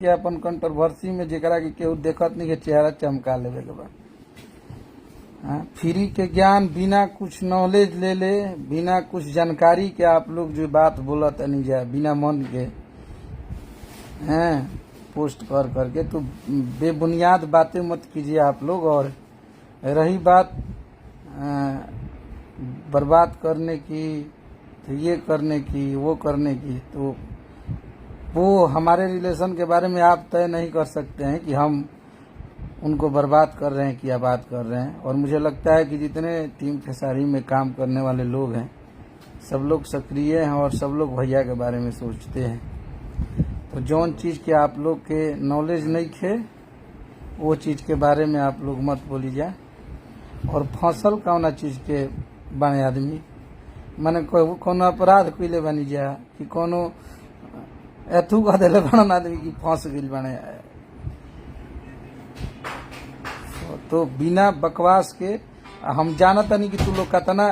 के अपन कंट्रोवर्सी में जेकरा के केहू देखत नहीं के चेहरा चमका लेवे के बा। फ्री के ज्ञान बिना कुछ नॉलेज ले ले, बिना कुछ जानकारी के आप लोग जो बात बोलत नहीं जाए बिना मन के हैं पोस्ट कर करके, तो बेबुनियाद बातें मत कीजिए आप लोग। और रही बात बर्बाद करने की, तो ये करने की, वो करने की, तो वो हमारे रिलेशन के बारे में आप तय नहीं कर सकते हैं कि हम उनको बर्बाद कर रहे हैं कि आबाद कर रहे हैं। और मुझे लगता है कि जितने टीम खेसारी में काम करने वाले लोग हैं सब लोग सक्रिय हैं और सब लोग भैया के बारे में सोचते हैं। तो जौन चीज़ के आप लोग के नॉलेज नहीं थे वो चीज़ के बारे में आप लोग मत बोली जाए। और फसल कौना चीज़ के बने आदमी, माने कोनो अपराध कैले बनी जा कि कोनो एथू कह दिले बड़न आदमी की फंस गई बने। तो बिना बकवास के हम जानत नहीं कि तू लोग कतना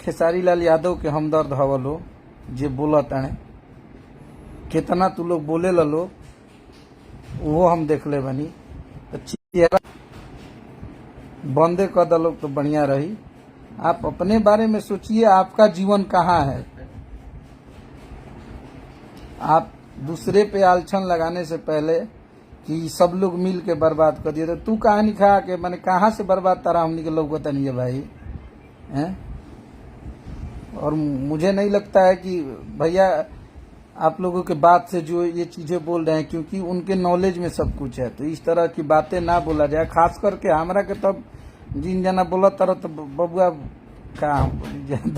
खेसारी लाल यादव के हमदर्द हवलो जे बोलत आने, कितना तू लोग बोले लो वो हम देख ले बनी। तो चेहरा बंदे कर दलो तो बढ़िया रही। आप अपने बारे में सोचिए, आपका जीवन कहाँ है। आप दूसरे पे आलछन लगाने से पहले कि सब लोग मिल के बर्बाद कर दिए, तो तू कहानी खा के मैंने कहाँ से बर्बाद तारा हमनी के लोग पता नहीं है भाई हैं। और मुझे नहीं लगता है कि भैया आप लोगों के बात से जो ये चीजें बोल रहे हैं, क्योंकि उनके नॉलेज में सब कुछ है, तो इस तरह की बातें ना बोला जाए। खास करके हमरा के तब जिन जना बोला तरह तो बबुआ का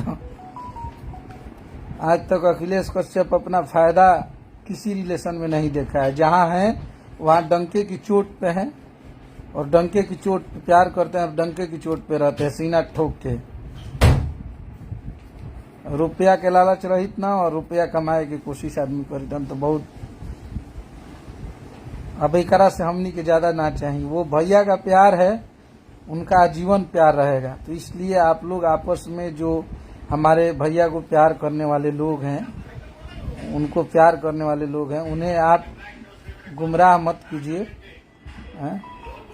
तो आज तक अखिलेश कश्यप अपना फायदा किसी रिलेशन में नहीं देखा है। जहाँ है वहाँ डंके की चोट पे है और डंके की चोट पे प्यार करते हैं और डंके की चोट पे रहते हैं सीना ठोक के। रुपया के लालच रहित ना और रुपया कमाए की कोशिश आदमी करी तो बहुत अब एक से हमनी के ज्यादा ना चाहिए। वो भैया का प्यार है, उनका आजीवन प्यार रहेगा। तो इसलिए आप लोग आपस में जो हमारे भैया को प्यार करने वाले लोग हैं, उनको प्यार करने वाले लोग हैं, उन्हें आप गुमराह मत कीजिए।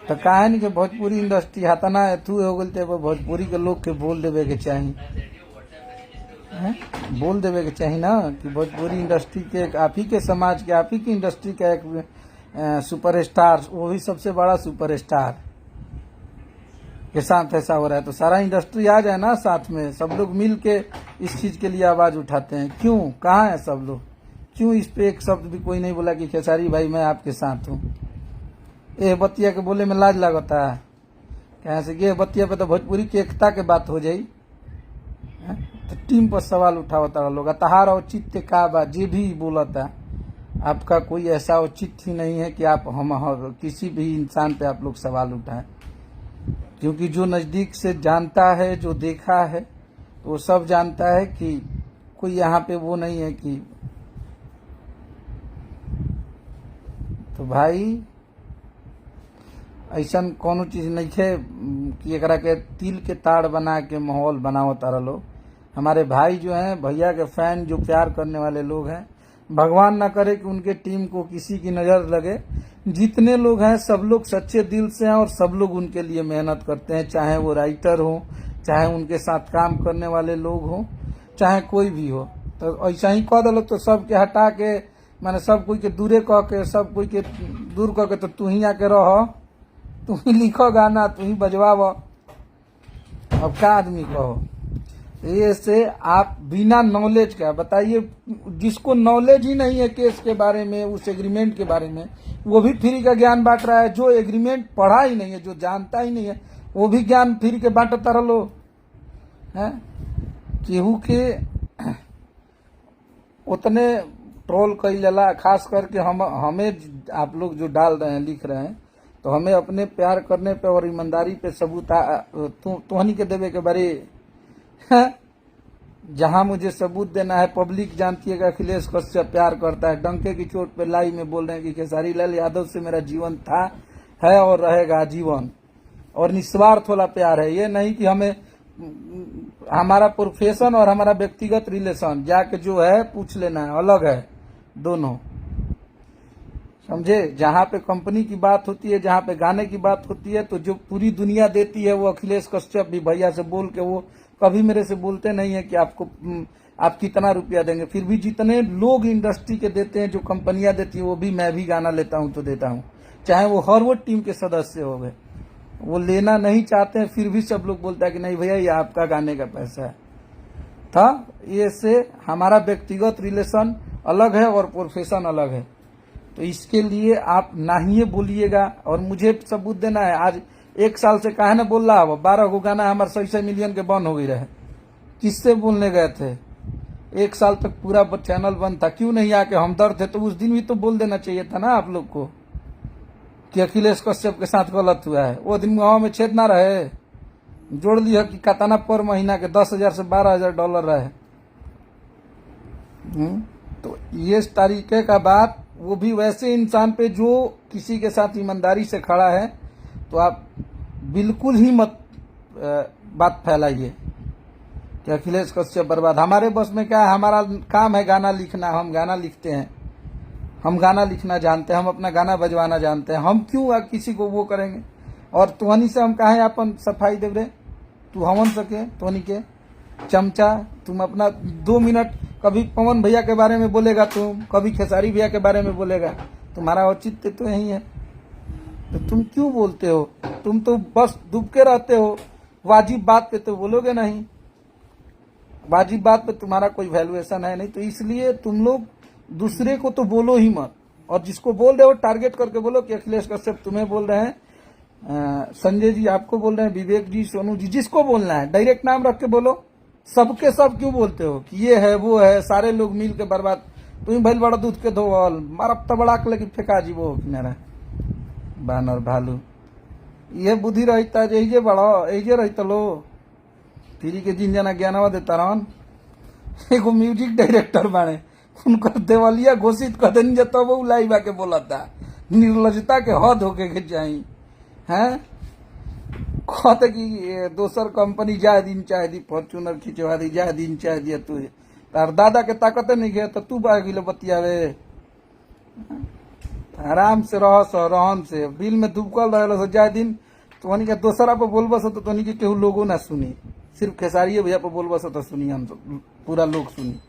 तो कहानी के भोजपुरी इंडस्ट्री हतना एथू हो गई, भोजपुरी के लोग के बोल देवे के चाहिए, बोल देवे के चाहिए ना कि भोजपुरी इंडस्ट्री के एक आप ही के समाज के, आप ही की इंडस्ट्री का एक सुपरस्टार, वो भी सबसे बड़ा सुपरस्टार के साथ ऐसा हो रहा है। तो सारा इंडस्ट्री आ जाए ना साथ में, सब लोग मिल के इस चीज के लिए आवाज उठाते हैं। क्यों, कहाँ है सब लोग? क्यों इस पे एक शब्द भी कोई नहीं बोला कि खेसारी भाई मैं आपके साथ हूँ? ये बतिया के बोले में लाज लगता है। कहाँ से ये बतिया पे तो भोजपुरी की एकता के बात हो जाई। तो टीम पर सवाल उठावता लोग, तहार औचित्य का बा जे भी बोलता, आपका कोई ऐसा औचित्य ही नहीं है कि आप हम किसी भी इंसान पे आप लोग सवाल उठाएं। क्योंकि जो नजदीक से जानता है, जो देखा है, तो वो सब जानता है कि कोई यहाँ पे वो नहीं है कि। तो भाई ऐसा कोनो चीज नहीं है कि एकरा के तिल के ताड़ बना के माहौल बनाओ तारा लोग। हमारे भाई जो हैं, भैया के फैन जो प्यार करने वाले लोग हैं, भगवान ना करे कि उनके टीम को किसी की नजर लगे। जितने लोग हैं सब लोग सच्चे दिल से हैं और सब लोग उनके लिए मेहनत करते हैं, चाहे वो राइटर हो, चाहे उनके साथ काम करने वाले लोग हो, चाहे कोई भी हो। तो ऐसा ही कह दो तो सबके हटा के, माने सब कोई के दूरे कह के, सब कोई के दूर कह के, तो तू ही आके रह, तू ही लिखो गाना, तू ही बजवाव। अब क्या आदमी कहो? ये से आप बिना नॉलेज का बताइए, जिसको नॉलेज ही नहीं है केस के बारे में, उस एग्रीमेंट के बारे में, वो भी फ्री का ज्ञान बांट रहा है। जो एग्रीमेंट पढ़ा ही नहीं है, जो जानता ही नहीं है, वो भी ज्ञान फ्री के बांटता रहो है। केहू के उतने ट्रोल कई लला, खास करके हमें आप लोग जो डाल रहे हैं, लिख रहे हैं, तो हमें अपने प्यार करने पे और ईमानदारी पे सबूत तुहनी के देवे के बारे जहां मुझे सबूत देना है। पब्लिक जानती है कि अखिलेश कश्यप प्यार करता है। डंके की चोट पे लाइव में बोल रहे हैं कि खेसारी लाल यादव से मेरा जीवन था, है और रहेगा जीवन, और निस्वार्थ वाला प्यार है। ये नहीं कि हमें हमारा प्रोफेशन और हमारा व्यक्तिगत रिलेशन जाके जो है पूछ लेना है, अलग है दोनों। समझे। जहाँ पे कंपनी की बात होती है, जहाँ पे गाने की बात होती है, तो जो पूरी दुनिया देती है वो अखिलेश कश्यप भी भैया से बोल के, वो कभी मेरे से बोलते नहीं है कि आपको आप कितना रुपया देंगे। फिर भी जितने लोग इंडस्ट्री के देते हैं, जो कंपनियां देती है, वो भी मैं भी गाना लेता हूं तो देता हूं, चाहे वो हार्वर्ड टीम के सदस्य हो गए। वो लेना नहीं चाहते हैं, फिर भी सब लोग बोलता है कि नहीं भैया ये आपका गाने का पैसा है। था ये से हमारा व्यक्तिगत रिलेशन अलग है और प्रोफेशन अलग है, तो इसके लिए आप ना ही बोलिएगा और मुझे सबूत देना है। आज 1 साल से काहे न बोल रहा है, 12 गो गाना हमारे 600 मिलियन के बंद हो गई रहे, किससे बोलने गए थे? 1 साल तक पूरा चैनल बंद था, क्यों नहीं आके हमदर्द थे तो उस दिन भी तो बोल देना चाहिए था ना आप लोग को कि अखिलेश कश्यप के साथ गलत हुआ है। वो दिन गाँव में छेद ना रहे, जोड़ लिया कि कताना पर महीना के 10,000 से 12,000 डॉलर रहे। तो ये तरीके का बात, वो भी वैसे इंसान पे जो किसी के साथ ईमानदारी से खड़ा है, तो आप बिल्कुल ही मत बात फैलाइए कि अखिलेश कश्यप बर्बाद। हमारे बस में क्या है, हमारा काम है गाना लिखना, हम गाना लिखते हैं, हम गाना लिखना जानते हैं, हम अपना गाना बजवाना जानते हैं, हम क्यों किसी को वो करेंगे। और तोहनी से हम कहा अपन सफाई देव रे, तू हमन सके तोहनी के चमचा, तुम अपना 2 मिनट कभी पवन भैया के बारे में बोलेगा, तुम कभी खेसारी भैया के बारे में बोलेगा, तुम्हारा औचित्य तो यही है, तो तुम क्यों बोलते हो? तुम तो बस डूबके रहते हो, वाजिब बात पे तो बोलोगे नहीं, वाजिब बात पे तुम्हारा कोई वैल्यूएशन है नहीं। तो इसलिए तुम लोग दूसरे को तो बोलो ही मत, और जिसको बोल रहे हो टारगेट करके बोलो कि अखिलेश कश्यप तुम्हें बोल रहे हैं, संजय जी आपको बोल रहे हैं, विवेक जी, सोनू जी, जिसको बोलना है डायरेक्ट नाम रख के बोलो। सबके सब क्यों बोलते हो कि ये है वो है, सारे लोग मिल के बर्बाद। तुम भैल बड़ा दूध के धोवल मारब तबड़ा के लगी फेंका जी वो किनारा बानर भालू। ये बुद्धि रहता है बड़ा एजे रहता लो फिरी के जिन जना ज्ञानवा देता रहन। एगो म्यूजिक डायरेक्टर बाने, उनकर देवलिया घोषित कर देनी जब वो लाइव आके बोला था, निर्लजता के हद होके के चाहिए हैं। कहते कि दोसर कंपनी जाए दिन चाहे दी, फॉर्चूनर खिंचवा दी जाए दिन चाहे दिया, तू तार दादा के ताकत नहीं गए तो तू बा गिलो बतियावे। आराम से रह रहन से बिल में दुबकल रहे जाए दिन, तो के दोसरा पे बोलबस तो तोहनी के केहू लोगो ना सुनी, सिर्फ खेसारिये भैया पे बोलबस तो सुनी, हम पूरा लोग सुनी।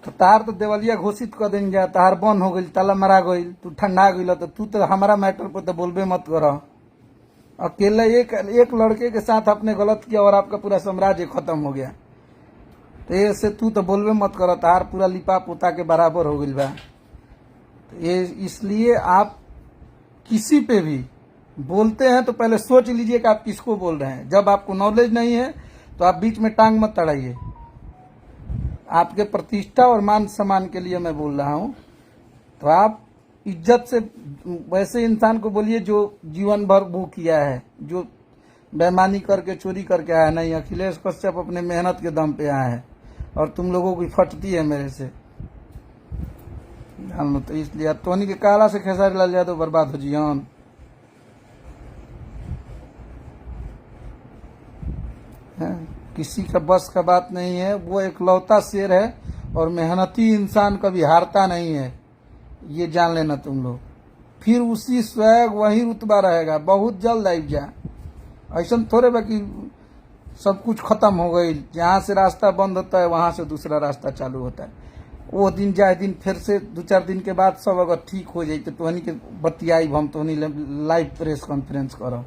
तो तार तो देवलिया घोषित कर देंगे, जा तार बंद हो गई, ताला मरा गई, तू ठंडा गई, तो तू तो हमारा मैटर पर तो बोलबे मत कर। अकेले एक लड़के के साथ आपने गलत किया और आपका पूरा साम्राज्य खत्म हो गया, तो ये से तू तो बोलबे मत कर, तार पूरा लिपा पोता के बराबर हो गई बा। तो ये इसलिए आप किसी पे भी बोलते हैं तो पहले सोच लीजिए कि आप किसको बोल रहे हैं। जब आपको नॉलेज नहीं है तो आप बीच में टांग मत अड़ाइए। आपके प्रतिष्ठा और मान सम्मान के लिए मैं बोल रहा हूं, तो आप इज्जत से वैसे इंसान को बोलिए जो जीवन भर वो किया है, जो बेईमानी करके चोरी करके आया नहीं। अखिलेश कश्यप अपने मेहनत के दम पे आया है और तुम लोगों की फटती है मेरे से, जान लो। तो इसलिए तोहनी के काला से खेसारी लाल यादव बर्बाद हो जियन। किसी का बस का बात नहीं है, वो एक लौता शेर है और मेहनती इंसान कभी हारता नहीं है, ये जान लेना तुम लोग। फिर उसी स्वैग वही रुतबा रहेगा, बहुत जल्द आइब जा। ऐसा थोड़े बा कि सब कुछ खत्म हो गई, जहाँ से रास्ता बंद होता है वहां से दूसरा रास्ता चालू होता है। वो दिन जाए दिन फिर से 2-4 दिन के बाद सब अगर ठीक हो जाए तो तोहनी के बतियाई हम, तोहनी लाइव प्रेस कॉन्फ्रेंस करो।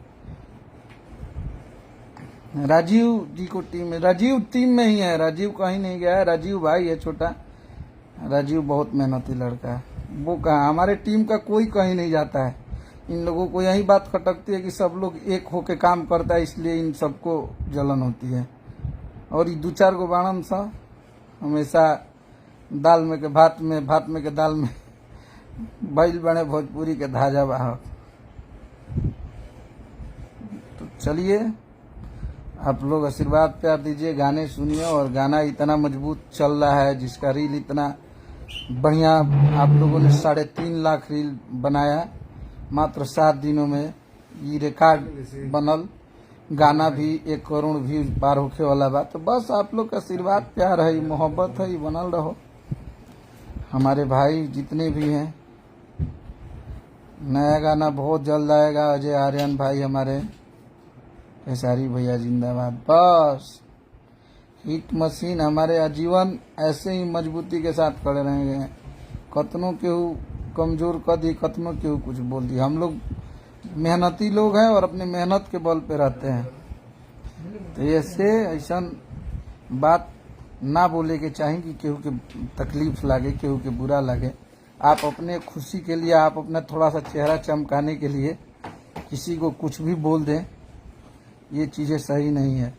राजीव जी को टीम में, राजीव टीम में ही है, राजीव कहीं नहीं गया है, राजीव भाई है छोटा, राजीव बहुत मेहनती लड़का है। वो कहा हमारे टीम का कोई कहीं नहीं जाता है। इन लोगों को यही बात खटकती है कि सब लोग एक होके काम करता है, इसलिए इन सबको जलन होती है। और ये 2-4 गो बाणन सा हमेशा दाल में के भात में के दाल में बैल बने भोजपुरी के धाजा बाहर। तो चलिए आप लोग आशीर्वाद प्यार दीजिए, गाने सुनिए। और गाना इतना मजबूत चल रहा है, जिसका रील इतना बढ़िया, आप लोगों ने 3.5 लाख रील बनाया मात्र 7 दिनों में, ये रिकॉर्ड बनल। गाना भी 1 करोड़ व्यूज पार होके वाला बात। तो बस आप लोग का आशीर्वाद प्यार है, मोहब्बत है, ये बनल रहो। हमारे भाई जितने भी हैं नया गाना बहुत जल्द आएगा। अजय आर्यन भाई हमारे, खेसारी भैया जिंदाबाद। बस हिट मशीन हमारे आजीवन ऐसे ही मजबूती के साथ खड़े रहेंगे। कतनों केहू कमजोर कर दी, कतनों केहू कुछ बोल दी, हम लोग मेहनती लोग हैं और अपने मेहनत के बल पे रहते हैं। तो ऐसे ऐसा बात ना बोले के चाहिए कि केहू के तकलीफ लागे, केहू के बुरा लगे। आप अपने खुशी के लिए, आप अपना थोड़ा सा चेहरा चमकाने के लिए किसी को कुछ भी बोल दें, ये चीजें सही नहीं है।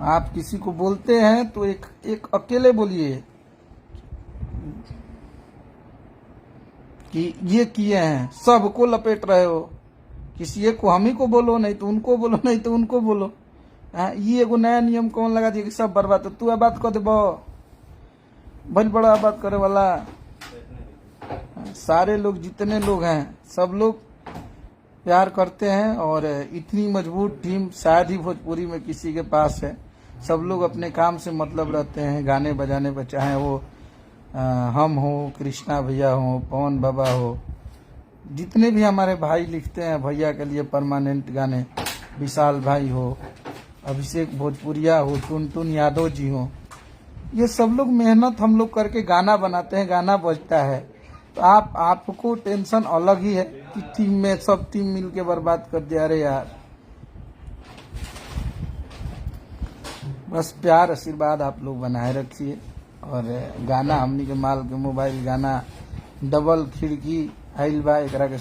आप किसी को बोलते हैं तो एक अकेले बोलिए कि ये किए हैं, सबको लपेट रहे हो। किसी एक को हम ही को बोलो, नहीं तो उनको बोलो, नहीं तो उनको बोलो। ये एगो नया नियम कौन लगा दिया कि सब बर्बाद। तो तू बात कर दे, बहुत बड़ा बात करे वाला। सारे लोग, जितने लोग हैं, सब लोग प्यार करते हैं और इतनी मजबूत टीम शायद ही भोजपुरी में किसी के पास है। सब लोग अपने काम से मतलब रहते हैं, गाने बजाने पर, चाहे वो हम हो, कृष्णा भैया हो, पवन बाबा हो, जितने भी हमारे भाई लिखते हैं भैया के लिए परमानेंट गाने, विशाल भाई हो, अभिषेक भोजपुरिया हो, टुनटुन यादव जी हो, ये सब लोग मेहनत हम लोग करके गाना बनाते हैं, गाना बजता है। तो आपको टेंशन अलग ही है कि टीम में सब टीम मिलके बर्बाद कर दिया। अरे यार, बस प्यार आशीर्वाद आप लोग बनाए रखिए। और गाना हमनी के माल के मोबाइल गाना डबल खिड़की आइल बा, एकरा के